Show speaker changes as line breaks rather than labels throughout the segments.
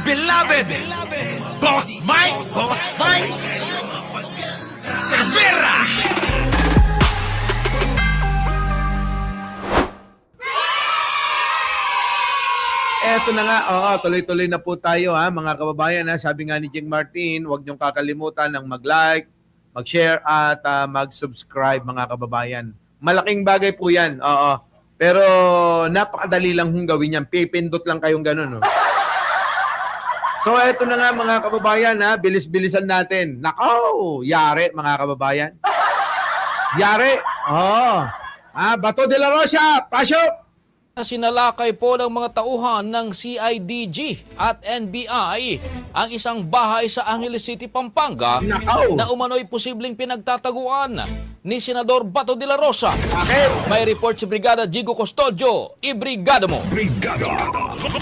beloved, Boss Mike Cervera.
Eto na nga, tuloy-tuloy na po tayo mga kababayan. Sabi nga ni Jing Martin, huwag niyong kakalimutan ng mag-like, mag-share at mag-subscribe mga kababayan. Malaking bagay po yan, pero napakadali lang hong gawin yan. Pipindot lang kayong ganun. So eto na nga mga kababayan, bilis-bilisan natin. Nako, yari mga kababayan. Yari. Bato de la Rosa, pasok!
Sinalakay po ng mga tauhan ng CIDG at NBI ang isang bahay sa Angeles City, Pampanga na umano'y posibleng pinagtataguan ni Senador Bato de la Rosa. May report si Brigada Jigo Custodio. Ibrigada mo!
Brigada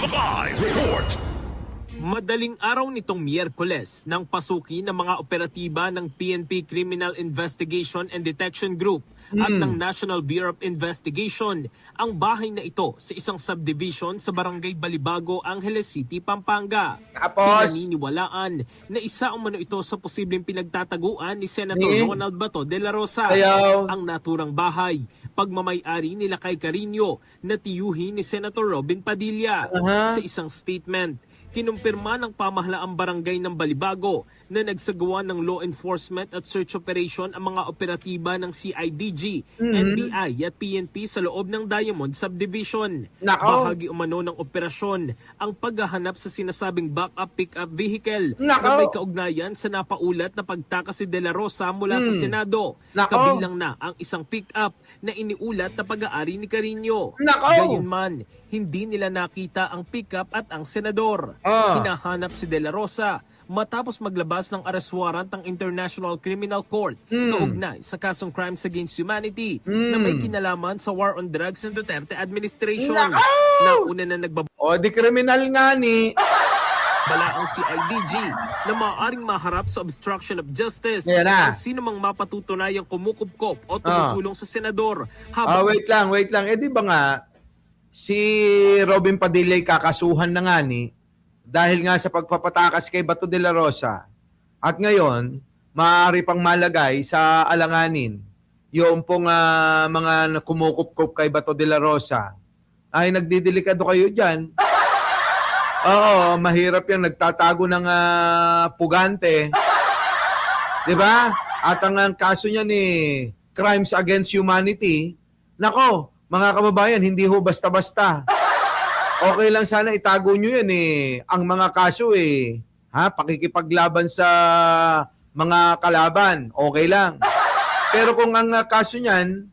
Live Report.
Madaling araw nitong Miyerkules nang pasuki ng mga operatiba ng PNP Criminal Investigation and Detection Group at ng National Bureau of Investigation ang bahay na ito sa isang subdivision sa Barangay Balibago, Angeles City, Pampanga.
Tapos,
Pinaniniwalaan na isa umano ito sa posibleng pinagtataguan ni Senator Ronald Bato de la Rosa. Ang naturang bahay, pagmamay-ari nila kay Carino na tiyuhin ni Senator Robin Padilla. Sa isang statement, kinumpirma ng pamahalaang barangay ng Balibago na nagsagawa ng law enforcement at search operation ang mga operatiba ng CIDG, NBI at PNP sa loob ng Diamond Subdivision. Bahagi umano ng operasyon ang paghahanap sa sinasabing backup pick-up vehicle na may kaugnayan sa napaulat na pagtakas si De La Rosa mula sa Senado. Kabilang na ang isang pick-up na iniulat na pag-aari ni Carino. Gayunman, hindi nila nakita ang pick-up at ang senador. Hinahanap si De La Rosa matapos maglabas ng arrest warrant ng International Criminal Court kaugnay sa kasong crimes against humanity na may kinalaman sa war on drugs ng Duterte administration. Nauna na
di kriminal nga ni
bala ang CIDG na maaaring maharap sa obstruction of justice
ang
sino mang mapatutunayang kumukupkop o tumutulong sa senador.
Wait lang. Di ba nga si Robin Padilla kakasuhan na nga ni dahil nga sa pagpapatakas kay Bato de la Rosa. At ngayon, maaari pang malagay sa alanganin yung pong mga kumukupkup kay Bato de la Rosa. Ay, nagdidelikado kayo dyan. Mahirap yung nagtatago ng pugante. Diba? At ang kaso niya ni crimes against humanity, nako, mga kababayan, hindi ho basta-basta. Okay lang sana itago nyo yan ang mga kaso pakikipaglaban sa mga kalaban, okay lang. Pero kung ang kaso niyan,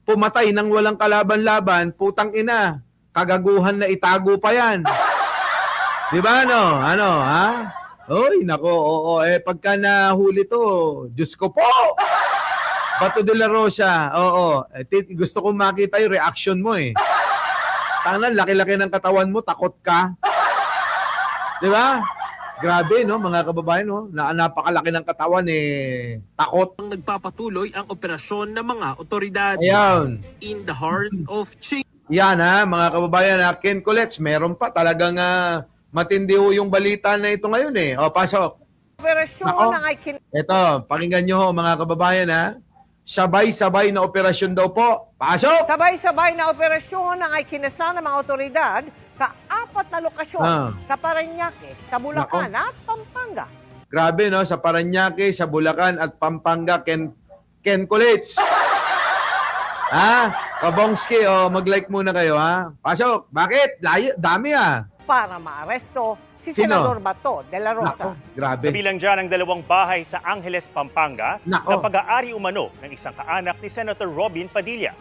pumatay ng walang kalaban-laban, putang ina, kagaguhan na itago pa yan. Diba Oy, nako, pagka nahuli to, Diyos ko po! Bato de la Rosa, gusto kong makita yung reaction mo Tangan, laki-laki ng katawan mo, takot ka. Di ba? Grabe, mga kababayan, napakalaki ng katawan, takot.
Ang nagpapatuloy ang operasyon ng mga otoridad.
Ayan.
In the heart of change.
Yan, mga kababayan, Ken Colets, meron pa talagang matindi yung balita na ito ngayon, pasok.
Operasyon ng
Ito, pakinggan nyo mga kababayan, Sabay-sabay na operasyon daw po. Pasok!
Sabay-sabay na operasyon ang ikinasa ng mga otoridad sa 4 na lokasyon sa Parañaque, sa Bulacan at Pampanga.
Grabe, sa Parañaque, sa Bulacan at Pampanga, Ken Colets. Kabongski, mag-like muna kayo, Pasok! Bakit? Dami,
Para maaresto si Senador Bato de la Rosa.
Grabe.
Kabilang dyan ang 2 bahay sa Angeles, Pampanga na pag-aari umano ng isang kaanak ni Senator Robin Padilla.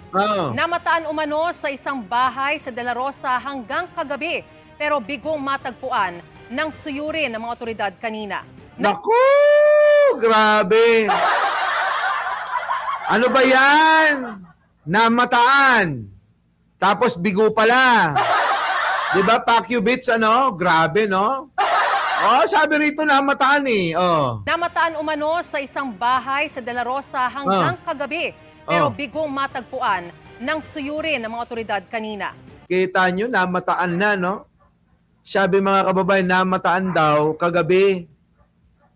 Namataan umano sa isang bahay sa De La Rosa hanggang kagabi pero bigong matagpuan ng suyuri ng mga otoridad kanina.
Naku! Grabe! Ano ba yan? Namataan. Tapos bigo pala. Diba, Pacubits, Grabe, no? Sabi rito namataan
Namataan umano sa isang bahay sa De La Rosa hanggang kagabi pero bigong matagpuan ng suyuri ng mga otoridad kanina.
Kita nyo, namataan na, no? sabi mga kababayan, namataan daw kagabi.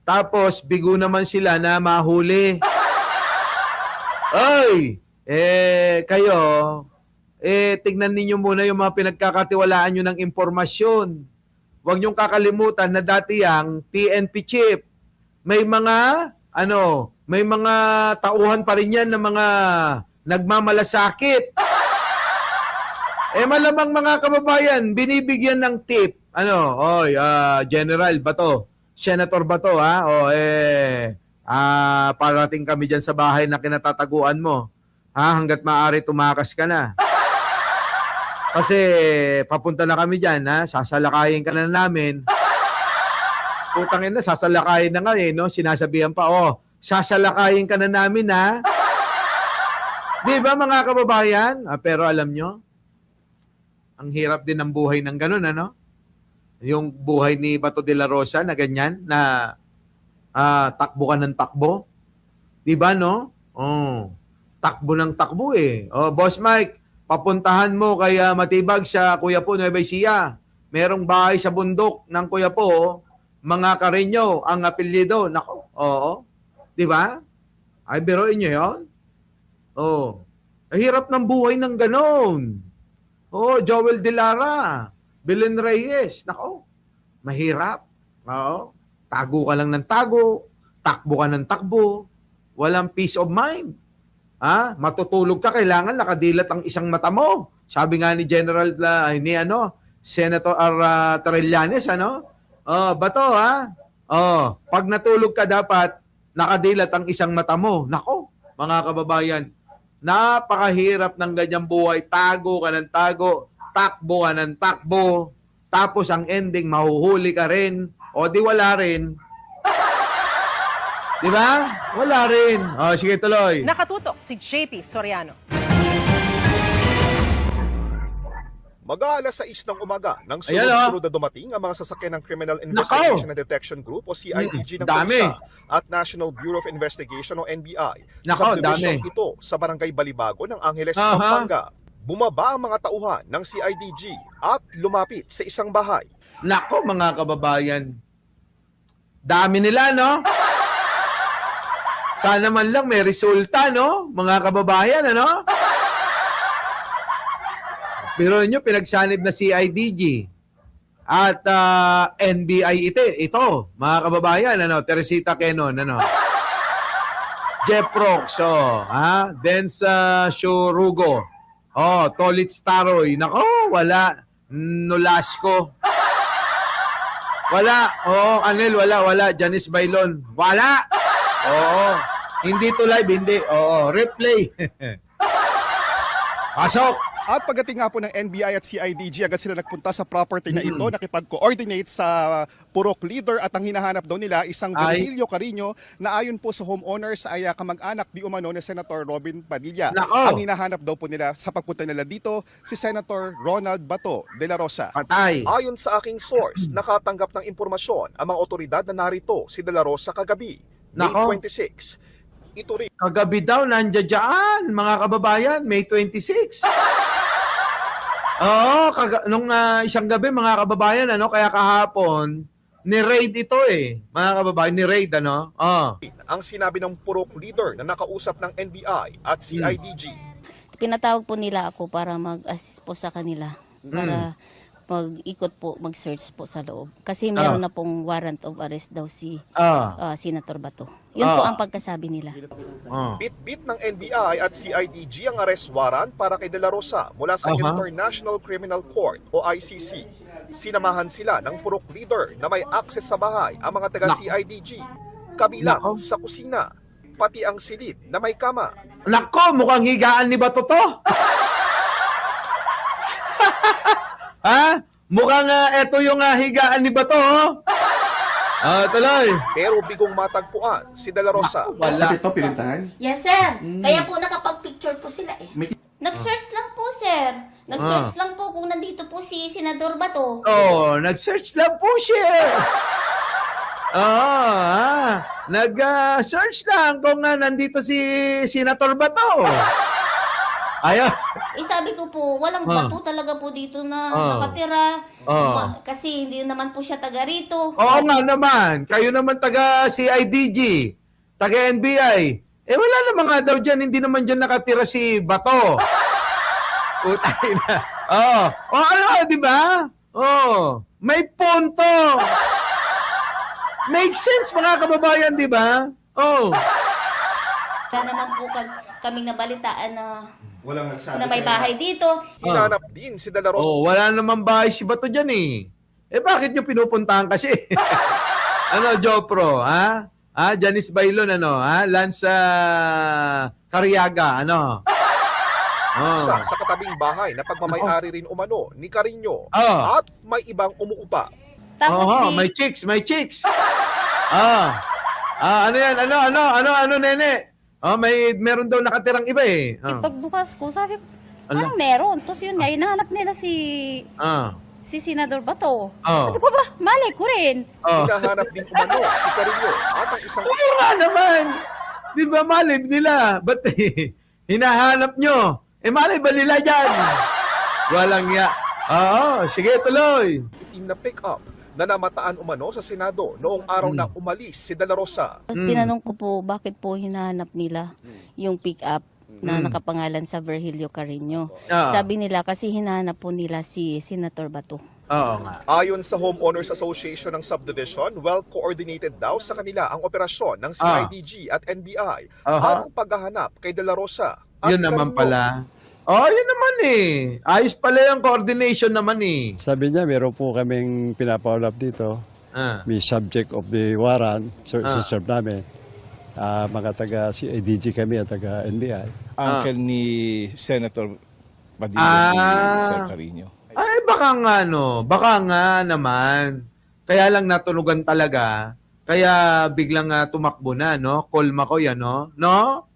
Tapos, bigo naman sila na mahuli. Oy! Kayo, tignan ninyo muna yung mga pinagkakatiwalaan nyo ng impormasyon. Huwag nyong kakalimutan na dati ang PNP chief. May mga, may mga tauhan pa rin yan ng mga nagmamalasakit. Malamang mga kababayan, binibigyan ng tip. General Bato, Senator Bato, parating kami dyan sa bahay na kinatataguan mo. Hanggat maaari tumakas ka na. Kasi papunta na kami dyan, sasalakayin ka na namin. Putangin na, sasalakayin na nga no? Sinasabihan pa, sasalakayin ka na namin, ha? Di ba mga kababayan? Pero alam nyo, ang hirap din ng buhay ng ganun, ano? Yung buhay ni Bato de la Rosa na ganyan, na takbo ka ng takbo. Di ba, no? Takbo ng takbo eh. Boss Mike, papuntahan mo kay Matibag sa Quiapo, Nueva Ecija. Merong bahay sa bundok ng Quiapo, mga Carreño ang apelyido. Nako, oo. Di ba? Ay, biruin nyo yun? Hirap ng buhay ng ganon. Joel De Lara, Belen Reyes, nako, mahirap. Tago ka lang ng tago, takbo ka ng takbo, walang peace of mind. Matutulog ka, kailangan nakadilat ang isang mata mo. Sabi nga ni General Senator Trillanes, Bato, pag natulog ka dapat nakadilat ang isang mata mo. Nako, mga kababayan, napakahirap ng ganyang buhay. Tago ka ng tago, takbo ka ng takbo, tapos ang ending, mahuhuli ka rin, o di wala rin. Di ba? Wala rin. Sige, tuloy.
Nakatutok si JP Soriano.
Mag-aalas 6 ng umaga nang sunod-sunod na dumating ang mga sasakyan ng Criminal Investigation and Detection Group o CIDG ng Bansa at National Bureau of Investigation o NBI sa division ito sa Barangay Balibago ng Angeles, Pampanga. Bumaba ang mga tauhan ng CIDG at lumapit sa isang bahay.
Nako, mga kababayan, dami nila, no? Sana man lang may resulta, no? Mga kababayan, ano? Pero nyo, pinagsanib na CIDG at NBI ito, mga kababayan, Teresita Quenon, Jeff Rox, Densa Shurugo, Tolit Staroy, nako, wala, Nolasco, wala, Anel, wala, Janice Bailon, wala, hindi to live, hindi, replay, pasok.
At pagdating nga po ng NBI at CIDG, agad sila nagpunta sa property na ito, nakipag-coordinate sa Purok leader at ang hinahanap daw nila isang Virgilio Carino na ayon po sa homeowners ay kamag-anak di umano ni Senator Robin Padilla. Ang hinahanap daw po nila sa pagpunta nila dito si Senator Ronald Bato de la Rosa.
Patay.
Ayon sa aking source, nakatanggap ng impormasyon ang mga otoridad na narito si de la Rosa kagabi, May 26. Ito rin.
Kagabi daw, nandiyan, mga kababayan, May 26. Nung isang gabi, mga kababayan, kaya kahapon, ni-raid ito mga kababayan, ni-raid,
Ang sinabi ng Purok leader na nakausap ng NBI at CIDG.
Pinatawag po nila ako para mag-assist po sa kanila, para mag-ikot po, mag-search po sa loob. Kasi meron na pong warrant of arrest daw si Senator Bato. Yun po ang pagkasabi nila.
Bit-bit ng NBI at CIDG ang arrest warrant para kay De La Rosa mula sa International Criminal Court o ICC. Sinamahan sila ng Purok leader na may access sa bahay ang mga taga-CIDG. Kabilang sa kusina, pati ang silid na may kama.
Nako, mukhang higaan ni Bato to. Mukhang ito yung higaan ni Bato, tuloy.
Pero bigong matagpuan si De La Rosa.
Wala.
Ito, pinintahan?
Yes, sir. Kaya po nakapag-picture po sila Nag-search lang po, sir. Nag-search lang po kung nandito po si Senador Bato.
Nag-search lang po siya. Nag-search lang kung nandito si Senator Bato. Ayos.
Sabi ko po, walang bato talaga po dito na nakatira. Kasi hindi naman po siya taga rito.
Oo nga naman. Kayo naman taga CIDG, taga NBI. Wala naman nga daw dyan. Hindi naman dyan nakatira si Bato. Utay na. Di ba? May punto. Make sense, mga kababayan, di ba?
Wala naman po kaming nabalitaan na
Walang nagsabi
na may bahay dito.
Hinanap din si De La Rosa.
Wala naman bahay si Bato dyan eh. Bakit nyo pinupuntahan kasi? Ano, Jopro, ha? Janice Bailon, ano, ha? Lance Cariaga, ano?
Sa katabing bahay na pagmamayari rin umano ni Carino at may ibang umuupa.
Tapos
may chicks. Ano yan? Ano, nene? Meron daw nakatirang iba eh.
pagbukas ko, sabi ko, parang meron. Tapos yun nga, hinahanap nila si Senador Bato. Sabi ko ba, malay ko rin.
Hinahanap din umano si Carino at ang isang...
Nga naman. Di ba malay nila? Ba't hinahanap nyo? Malay ba nila dyan? Walang ya. Sige, tuloy.
Itim na pick-up na namataan umano sa Senado noong araw na umalis si De La Rosa.
Tinanong ko po, bakit po hinahanap nila yung pick-up na nakapangalan sa Virgilio Carino. Sabi nila, kasi hinahanap po nila si Senator Bato.
Oo nga.
Ayon sa Homeowners Association ng Subdivision, well-coordinated daw sa kanila ang operasyon ng CIDG at NBI ang paghahanap kay De La Rosa.
Yun naman pala. Yun naman eh. Ayos pala yung coordination naman eh.
Sabi niya, meron po kaming pinapaulap dito. May subject of the warrant, serve namin. Mga taga CIDG kami at taga NBI.
Uncle ni Senator Padilla, si Sir Carino.
Baka nga naman. Kaya lang natunugan talaga. Kaya biglang tumakbo na, no? Kolma ko yan, no? No?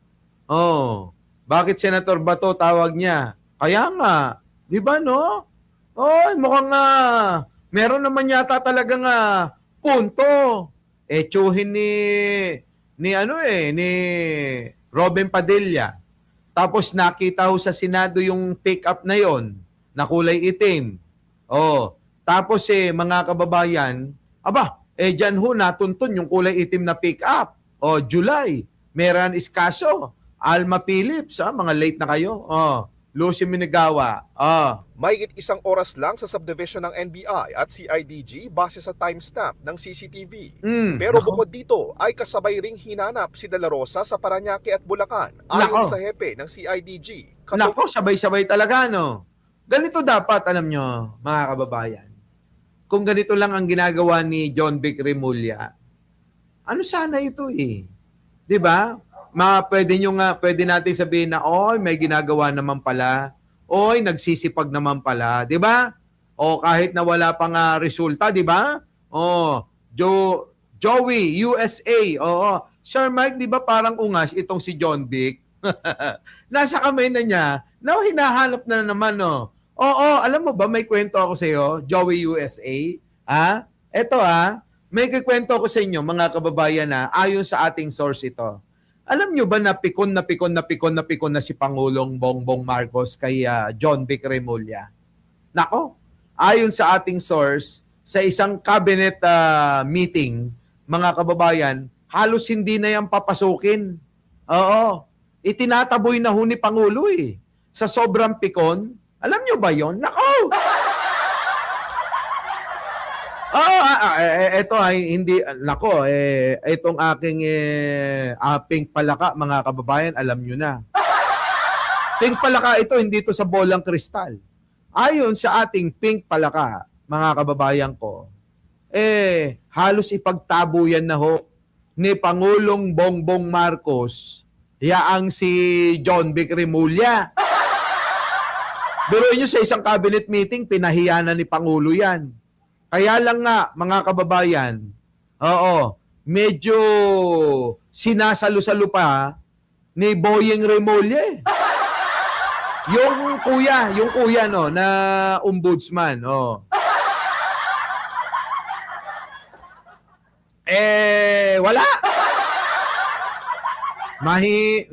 Bakit Senator Bato tawag niya? Kaya nga, di ba no? Mukhang meron naman yata talagang punto. Tsuhin ni Robin Padilla. Tapos nakita ho sa Senado yung pick-up na yon na kulay itim. Tapos mga kababayan, dyan ho natuntun yung kulay itim na pick-up. July, Meran Escaso, Alma Phillips, mga late na kayo. Lucy Minigawa.
Mahigit isang oras lang sa subdivision ng NBI at CIDG base sa timestamp ng CCTV. Pero bukod dito ay kasabay ring hinanap si De La Rosa sa Parañaque at Bulacan ayon sa hepe ng CIDG.
Sabay-sabay talaga, no? Ganito dapat, alam nyo, mga kababayan. Kung ganito lang ang ginagawa ni John Vic Remulla, ano sana ito eh? 'Di ba? Pwede natin sabihin na, may ginagawa naman pala. Nagsisipag naman pala. Di ba? Kahit na wala pang resulta, di ba? Joey, USA. Sir Mike, di ba parang ungas itong si John Vic? Nasa kamay na niya. Now, hinahanap na naman, no? Alam mo ba, may kwento ako sa iyo, Joey, USA. Ito, may kikwento ako sa inyo, mga kababayan, ayon sa ating source ito. Alam nyo ba na pikon na si Pangulong Bongbong Marcos kay John Vic Remulla? Nako, ayon sa ating source, sa isang cabinet meeting, mga kababayan, halos hindi na yan papasukin. Itinataboy na ho ni Pangulo eh. Sa sobrang pikon, alam nyo ba yon? Nako! Ito ay hindi, nako, itong aking Pink Palaka, mga kababayan, alam nyo na. Pink Palaka ito, hindi ito sa bolang kristal. Ayon sa ating Pink Palaka, mga kababayan ko, halos ipagtabo yan na ho ni Pangulong Bongbong Marcos, yaang si John Vic Remulla. Biruin nyo sa isang cabinet meeting, pinahiya na ni Pangulo yan. Kaya lang nga, mga kababayan, medyo sinasalo-salo pa ni Boyeng Remulla. Yung kuya no, na ombudsman. Wala.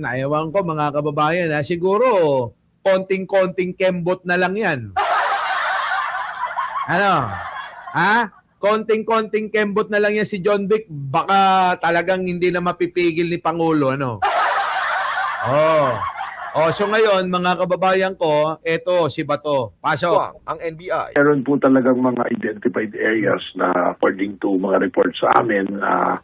Naiwan ko, mga kababayan, siguro konting-konting kembot na lang yan. Ano? Ha? Konting-konting kembot na lang yan si John Vic, baka talagang hindi na mapipigil ni Pangulo, ano? So ngayon, mga kababayan ko, eto, si Bato. Pasok.
Ang NBI.
Meron po talagang mga identified areas na according to mga reports sa amin na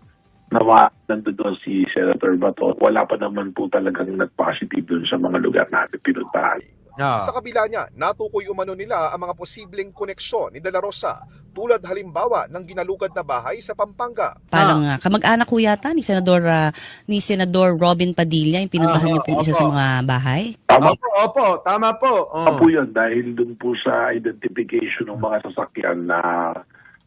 nandun doon si Senator Bato. Wala pa naman po talagang nag-positive doon sa mga lugar natin pinuntahan.
Sa kabila niya, natukoy umano nila ang mga posibleng koneksyon ni De La Rosa tulad halimbawa ng ginalugad na bahay sa Pampanga.
Parang kamag-anak ko yata ni Senador Robin Padilla yung pinuntahan niyo pong isa sa mga bahay.
Tama
tama po.
Tama po yun dahil doon po sa identification ng mga sasakyan na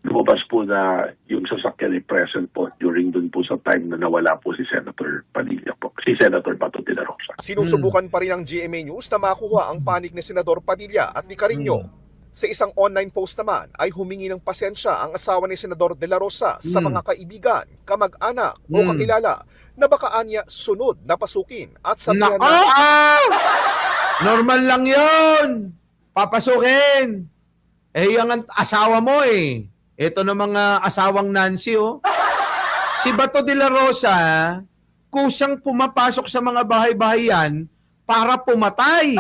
lumabas po na yung sasakyan ay present po during dun po sa time na nawala po si Senator Padilla po, si Senator Bato de la Rosa.
Sinusubukan pa rin ng GMA News na makuha ang panig ni Senador Padilla at ni Carino. Sa isang online post naman ay humingi ng pasensya ang asawa ni Senador de la Rosa sa mga kaibigan, kamag-anak o kakilala na baka anya sunod na pasukin at sabihan na...
Normal lang yun! Papasukin! Yung asawa mo eh. Ito na mga asawang Nancy, oh. Si Bato de la Rosa, kusang pumapasok sa mga bahay-bahayan para pumatay.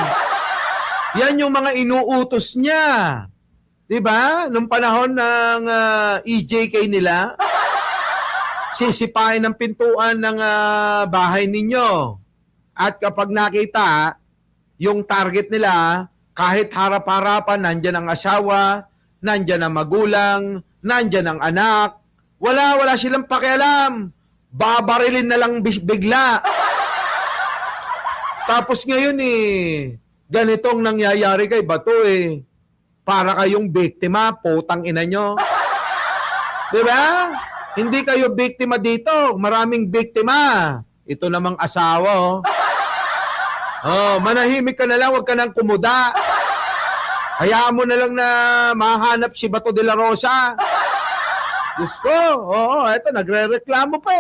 Yan yung mga inuutos niya. 'Di ba? Nung panahon ng EJK nila, sisipain ng pintuan ng bahay ninyo. At kapag nakita yung target nila, kahit harap-harapan, nandyan ang asawa, nandyan ang magulang, nandyan ang anak. Wala silang pakialam. Babarilin na lang bigla. Tapos ngayon ganitong nangyayari kay Bato para kayong biktima, putang ina nyo. Diba? Hindi kayo biktima dito. Maraming biktima. Ito namang asawa, manahimik ka na lang, huwag ka nang kumuda. Hayaan mo na lang na mahanap si Bato de la Rosa. Diyos ko, eto, nagre-reklamo pa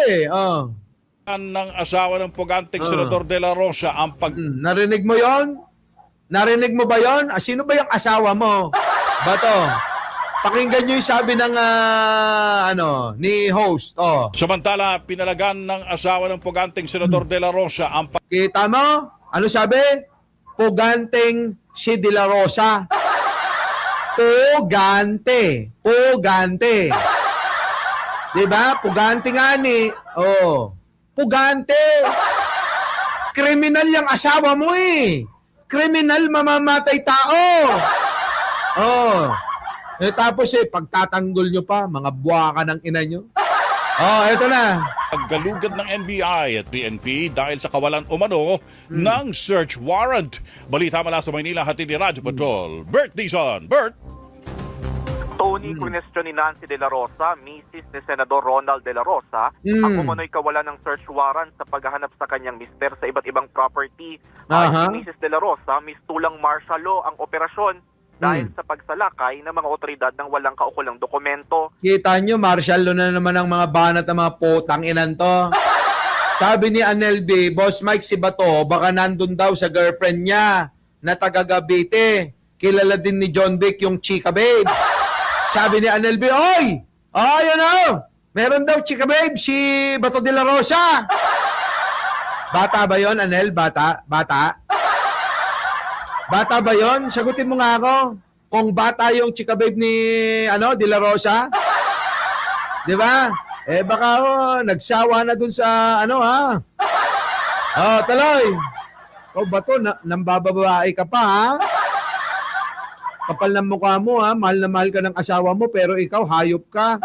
ng asawa ng puganting Senador de la Rosa ang
Narinig mo yon? Narinig mo ba yon? Sino ba yung asawa mo? Bato, pakinggan nyo yung sabi ng ni host.
Samantala, pinalagan ng asawa ng puganting Senador de la Rosa ang
Kita mo? Ano sabi? Puganting si de la Rosa. Pugante. Diba? Pugante nga ni. Pugante. Kriminal yung asawa mo Kriminal, mamamatay tao. Tapos pagtatanggol nyo pa, mga buwaka ng ina nyo. Eto na.
Paggalugad ng NBI at PNP dahil sa kawalan umano ng search warrant. Balita mula sa Maynila, hatid ni Radyo Patrol. Bert Dizon. Bert!
Tony, kunestyon ni Nancy de la Rosa, Mrs. ni Senador Ronald de la Rosa, ang umano'y kawalan ng search warrant sa paghahanap sa kanyang mister sa iba't ibang property. Si Mrs. de la Rosa, mistulang martial law ang operasyon dahil sa pagsalakay ng mga otoridad ng walang kaukulang dokumento.
Kita nyo, martial law na naman ang mga banat ng mga potang inan to. Sabi ni Anel B, Boss Mike, si Bato, baka nandun daw sa girlfriend niya na taga-Gabite. Kilala din ni John Vic yung chika babe. Sabi ni Anel B, oy! Meron daw chika babe si Bato de la Rosa. Bata ba yon, Anel? Bata? Bata ba yon? Sagutin mo nga ako. Kung bata yung chika babe ni de la Rosa. Di ba? Baka nagsawa na dun sa Taloy. Bato, nambababae ka pa, ha? Kapal ng mukha mo, ha? Mahal na mahal ka ng asawa mo, pero ikaw, hayop ka.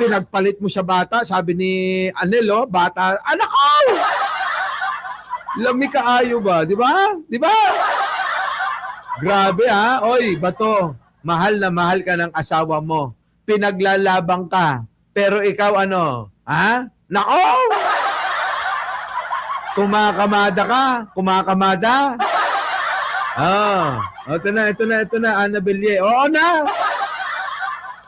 Pinagpalit mo sa bata, sabi ni Anel, bata, anak ko! Lami ka ayo ba? Di ba? Grabe, ha? Oy, Bato, mahal na mahal ka ng asawa mo. Pinaglalabang ka. Pero ikaw, ha? Nako! Kumakamada ka. Ito na, Ana Belye. Oo na!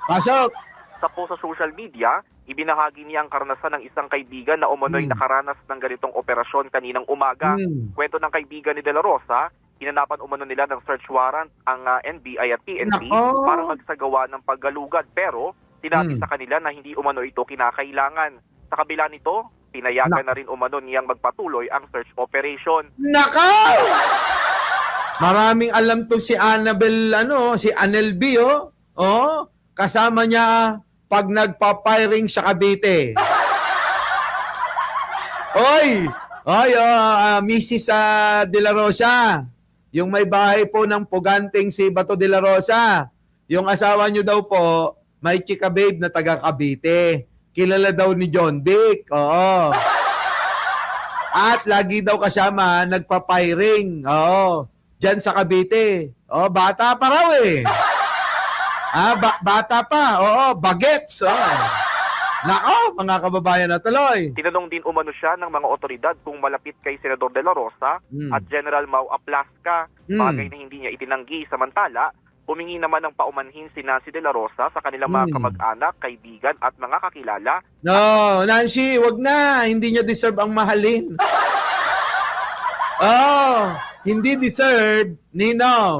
Pasok!
Sa social media, ibinahagi niya ang karanasan ng isang kaibigan na umano'y nakaranas ng ganitong operasyon kaninang umaga. Kwento ng kaibigan ni De La Rosa, hinanapan umano nila ng search warrant ang NBI at PNP
Nako.
para magsagawa ng paggalugad. Pero sinabi sa kanila na hindi umano ito kinakailangan. Sa kabila nito, pinayagan na rin umano niyang magpatuloy ang search operation.
Nakaw! Maraming alam to si Annabel, si Anel B, oh. Oh, kasama niya pag nagpa-firing sa Cavite. Oy, Mrs. De La Rosa, yung may bahay po ng puganteng si Bato De La Rosa, yung asawa niyo daw po, may chika babe na taga Cavite. Kilala daw ni John Dick. Oo. At lagi daw kasama nagpa-firing. Oo. Diyan sa Cavite. Oo, bata pa raw eh. Bata pa. Oo, bagets. Oo. Nako, mga kababayan na tuloy.
Tinanong din umano siya ng mga otoridad kung malapit kay Senador De La Rosa at General Mau Aplasca, bagay na hindi niya itinanggi. Samantala, humingi naman ng paumanhin si Nancy De La Rosa sa kanilang mga kamag-anak, kaibigan at mga kakilala.
No, Nancy, wag na. Hindi niya deserve ang mahalin. Hindi deserve, Nino.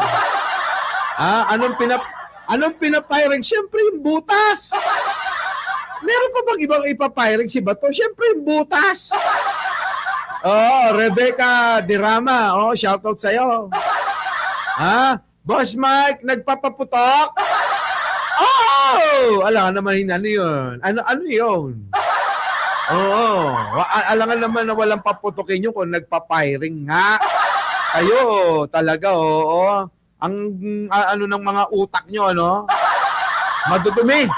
Anong pinapiring? Siyempre yung butas. Meron pa bang ibang ipapiring si Bato? Siyempre yung butas. Rebecca Dirama. Shoutout sa'yo. Boss Mike, nagpapaputok? Alam naman ano yun. Ano yun? Alangan naman na walang paputokin nyo kung nagpapiring nga. Kayo, talaga, Ang ng mga utak nyo, Madudumi.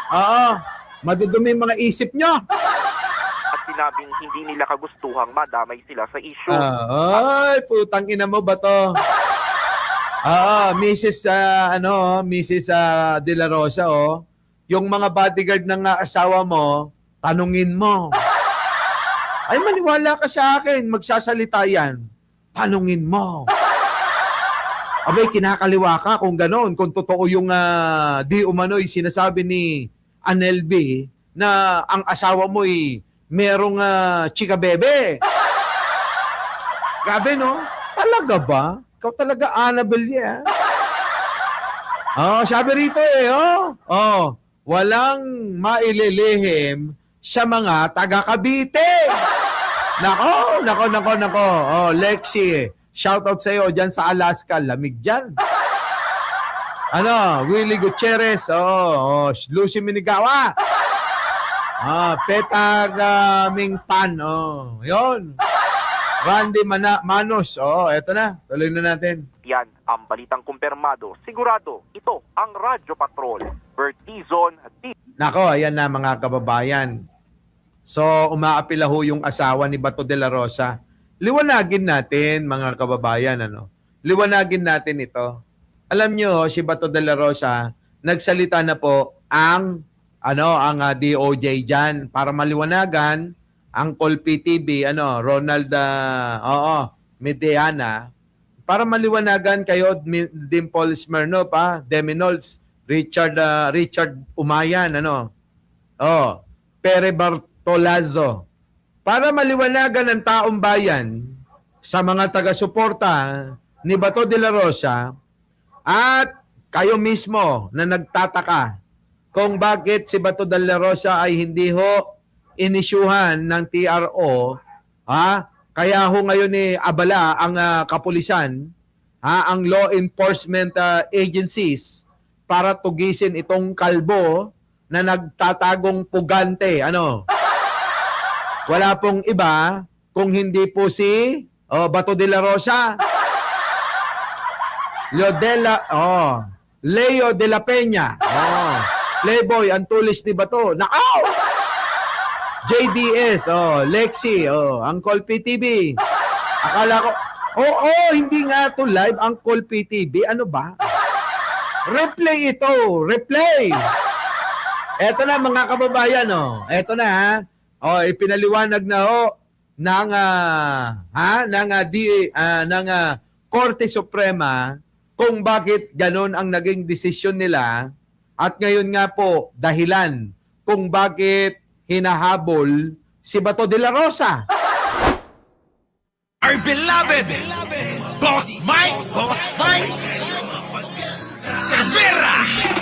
Madudumi mga isip nyo.
At sinabing hindi nila kagustuhang madamay sila sa issue.
Putang ina mo ba to? Mrs. De La Rosa, yung mga bodyguard ng asawa mo, tanungin mo. Ay, maniwala ka sa akin, magsasalita yan. Tanungin mo. Abay, kinakaliwa ka kung gano'n. Kung totoo yung di umano'y sinasabi ni Anel B na ang asawa mo'y merong chika bebe. Grabe, no? Talaga ba? Ikaw talaga, Annabel, yeah. Sabi rito walang maililihim sa mga taga-Cavite. Nako. Lexi, shoutout sa iyo dyan sa Alaska. Lamig dyan. Willie Gutierrez, Lucy Minigawa. Petag Mingpan, yon. Randy Manos, eto na. Tuloy na natin.
Yan ang balitang kumpirmado. Sigurado, ito ang Radyo Patrol. Bert Dizon.
Nako, ayan na mga kababayan. So, umaapila ho yung asawa ni Bato De La Rosa. Liwanagin natin, mga kababayan, Liwanagin natin ito. Alam nyo, si Bato De La Rosa, nagsalita na po ang DOJ dyan para maliwanagan ang Colpi TV, Ronald Mediana, para maliwanagan kayo, Dimple Smirnov, Deminols, Richard Umayan, Pere Bartolazzo, para maliwanagan ng taong bayan sa mga taga-suporta ni Bato De La Rosa at kayo mismo na nagtataka kung bakit si Bato De La Rosa ay hindi ho inisyuhan ng TRO, kaya ho ngayon abala ang kapulisan, ang law enforcement agencies para tugisin itong kalbo na nagtatagong pugante. Wala pong iba kung hindi po si Bato De La Rosa. Leo de la Peña. Playboy, ang tulis ni Bato. Nakaw! JDS, Lexi, ang Colpi TV. Akala ko, hindi nga to live ang Colpi TV. Ano ba? Replay ito, replay. Eto na mga kababayan, Eto na, ipinaliwanag na ng Korte Suprema kung bakit ganon ang naging desisyon nila at ngayon nga po dahilan kung bakit hinahabol si Bato De La Rosa.
Our beloved Boss Mike Cervera.